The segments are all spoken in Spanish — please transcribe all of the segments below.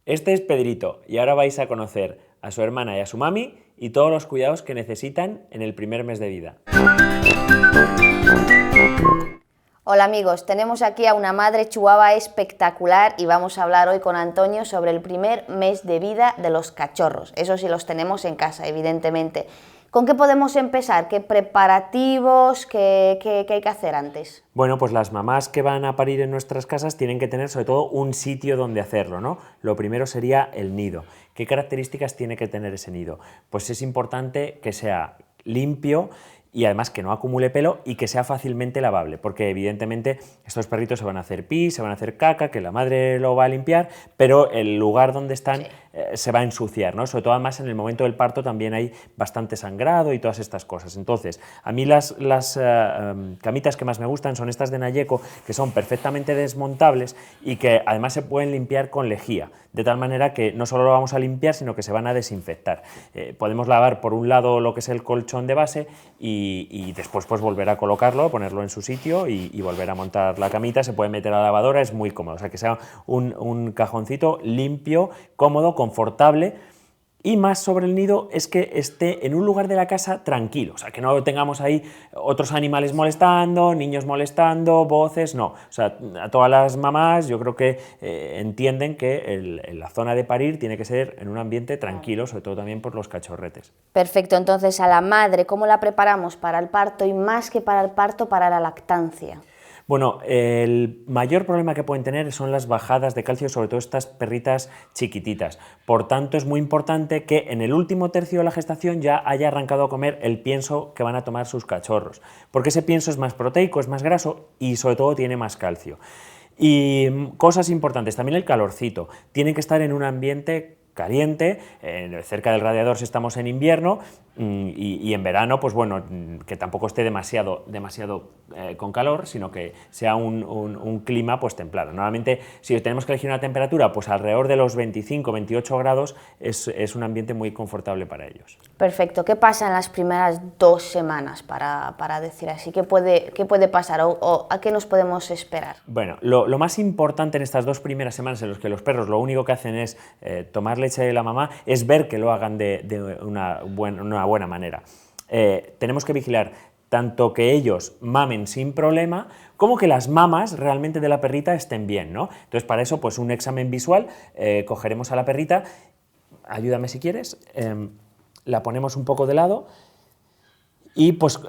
Este es Pedrito y ahora vais a conocer a su hermana y a su mami y todos los cuidados que necesitan en el primer mes de vida. Hola amigos, tenemos aquí a una madre chihuahua espectacular y vamos a hablar hoy con Antonio sobre el primer mes de vida de los cachorros. Eso sí los tenemos en casa, evidentemente. ¿Con qué podemos empezar? ¿Qué preparativos? ¿Qué hay que hacer antes? Bueno, pues las mamás que van a parir en nuestras casas tienen que tener sobre todo un sitio donde hacerlo, ¿no? Lo primero sería el nido. ¿Qué características tiene que tener ese nido? Pues es importante que sea limpio y además que no acumule pelo y que sea fácilmente lavable, porque evidentemente estos perritos se van a hacer pis, se van a hacer caca, que la madre lo va a limpiar, pero el lugar donde están se va a ensuciar, ¿no? Sobre todo además en el momento del parto también hay bastante sangrado y todas estas cosas. Entonces, a mí las camitas que más me gustan son estas de Nayeco, que son perfectamente desmontables y que además se pueden limpiar con lejía, de tal manera que no solo lo vamos a limpiar, sino que se van a desinfectar. Podemos lavar por un lado lo que es el colchón de base y después pues volver a colocarlo, ponerlo en su sitio y volver a montar la camita. Se puede meter a la lavadora, es muy cómodo, o sea que sea un cajoncito limpio, cómodo, confortable. Y más sobre el nido es que esté en un lugar de la casa tranquilo, o sea, que no tengamos ahí otros animales molestando, niños molestando, voces, no. O sea, a todas las mamás yo creo que entienden que la zona de parir tiene que ser en un ambiente tranquilo, sobre todo también por los cachorretes. Perfecto, entonces a la madre, ¿cómo la preparamos para el parto y más que para el parto, para la lactancia? Bueno, el mayor problema que pueden tener son las bajadas de calcio, sobre todo estas perritas chiquititas. Por tanto, es muy importante que en el último tercio de la gestación ya haya arrancado a comer el pienso que van a tomar sus cachorros, porque ese pienso es más proteico, es más graso y sobre todo tiene más calcio. Y cosas importantes, también el calorcito. Tienen que estar en un ambiente caliente, cerca del radiador si estamos en invierno y en verano, pues bueno, que tampoco esté demasiado con calor, sino que sea un clima pues templado. Normalmente, si tenemos que elegir una temperatura, pues alrededor de los 25-28 grados es un ambiente muy confortable para ellos. Perfecto, ¿qué pasa en las primeras 2 semanas, para decir así? ¿Qué puede pasar o a qué nos podemos esperar? Bueno, lo más importante en estas 2 primeras semanas en las que los perros lo único que hacen es tomar leche de la mamá, es ver que lo hagan de una buena manera. Tenemos que vigilar tanto que ellos mamen sin problema, como que las mamas realmente de la perrita estén bien, ¿no? Entonces, para eso, pues un examen visual, cogeremos a la perrita, ayúdame si quieres, la ponemos un poco de lado y pues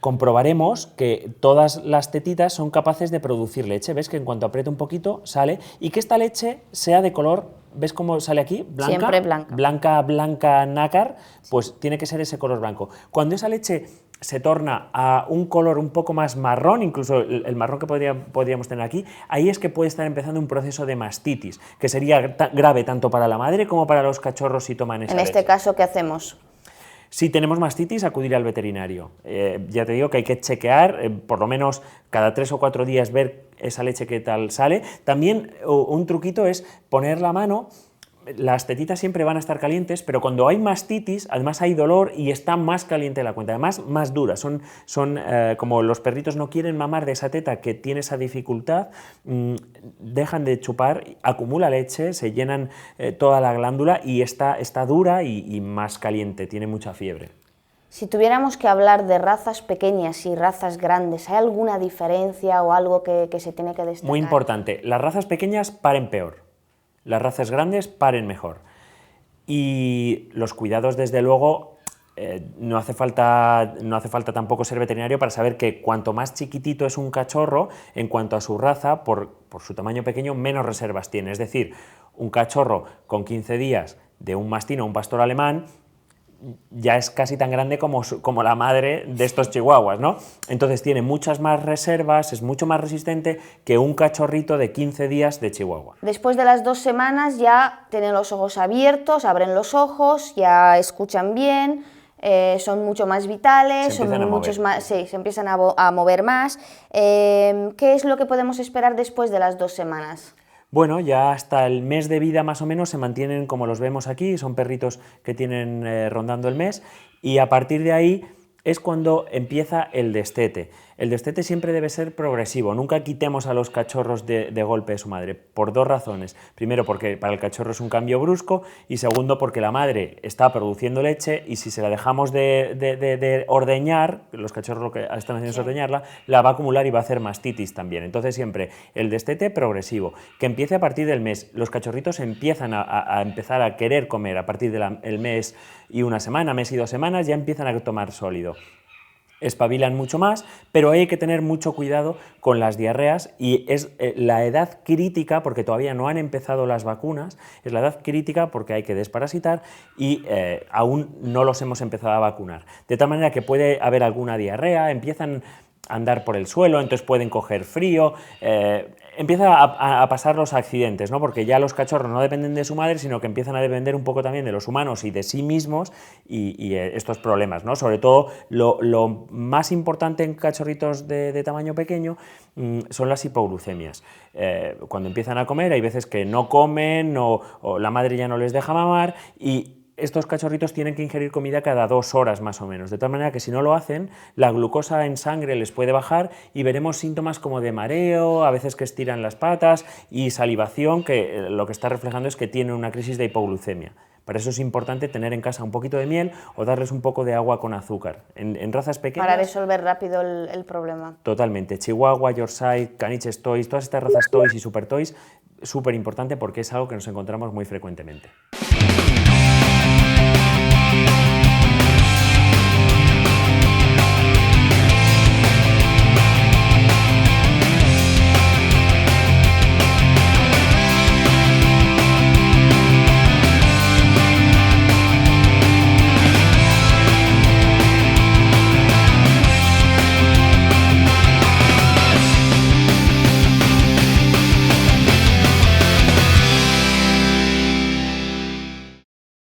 comprobaremos que todas las tetitas son capaces de producir leche. ¿Ves que en cuanto aprieta un poquito sale? Y que esta leche sea de color, ¿ves cómo sale aquí? Blanca. Siempre blanca. Blanca nácar, pues tiene que ser ese color blanco. Cuando esa leche se torna a un color un poco más marrón, incluso el marrón que podríamos tener aquí, ahí es que puede estar empezando un proceso de mastitis, que sería grave tanto para la madre como para los cachorros si toman esa leche. En este caso, ¿qué hacemos? Si tenemos mastitis, acudir al veterinario. Ya te digo que hay que chequear, por lo menos cada 3 o 4 días, ver esa leche que tal sale. También un truquito es poner la mano. Las tetitas siempre van a estar calientes, pero cuando hay mastitis, además hay dolor y está más caliente la cuenta, además más dura. Son como los perritos no quieren mamar de esa teta que tiene esa dificultad, dejan de chupar, acumula leche, se llenan toda la glándula y está dura y más caliente, tiene mucha fiebre. Si tuviéramos que hablar de razas pequeñas y razas grandes, ¿hay alguna diferencia o algo que se tiene que destacar? Muy importante, las razas pequeñas paren peor. Las razas grandes paren mejor. Y los cuidados, desde luego, no hace falta tampoco ser veterinario para saber que cuanto más chiquitito es un cachorro, en cuanto a su raza, por su tamaño pequeño, menos reservas tiene. Es decir, un cachorro con 15 días de un mastín o un pastor alemán ya es casi tan grande como la madre de estos chihuahuas, ¿no? Entonces tiene muchas más reservas, es mucho más resistente que un cachorrito de 15 días de chihuahua. Después de las 2 semanas ya tienen los ojos abiertos, abren los ojos, ya escuchan bien, son mucho más vitales, se empiezan a mover más. ¿Qué es lo que podemos esperar después de las 2 semanas? Bueno, ya hasta el mes de vida más o menos se mantienen como los vemos aquí, son perritos que tienen rondando el mes y a partir de ahí es cuando empieza el destete. El destete siempre debe ser progresivo, nunca quitemos a los cachorros de golpe de su madre, por dos razones. Primero, porque para el cachorro es un cambio brusco, y segundo, porque la madre está produciendo leche y si se la dejamos de ordeñar, los cachorros lo que están haciendo es ordeñarla, la va a acumular y va a hacer mastitis también. Entonces siempre el destete progresivo, que empiece a partir del mes. Los cachorritos empiezan a empezar a querer comer a partir del mes y una semana, mes y 2 semanas, ya empiezan a tomar sólido. Espabilan mucho más, pero hay que tener mucho cuidado con las diarreas y es la edad crítica, porque todavía no han empezado las vacunas, es la edad crítica porque hay que desparasitar y aún no los hemos empezado a vacunar. De tal manera que puede haber alguna diarrea, empiezan a andar por el suelo, entonces pueden coger frío, empieza a pasar los accidentes, ¿no? Porque ya los cachorros no dependen de su madre, sino que empiezan a depender un poco también de los humanos y de sí mismos y estos problemas, ¿no? Sobre todo lo más importante en cachorritos de tamaño pequeño son las hipoglucemias. Cuando empiezan a comer hay veces que no comen o la madre ya no les deja mamar y estos cachorritos tienen que ingerir comida cada 2 horas más o menos, de tal manera que si no lo hacen, la glucosa en sangre les puede bajar y veremos síntomas como de mareo, a veces que estiran las patas y salivación, que lo que está reflejando es que tienen una crisis de hipoglucemia. Para eso es importante tener en casa un poquito de miel o darles un poco de agua con azúcar. En razas pequeñas... Para resolver rápido el problema. Totalmente. Chihuahua, Yorkshire, Caniches Toys, todas estas razas Toys y Super Toys, súper importante porque es algo que nos encontramos muy frecuentemente.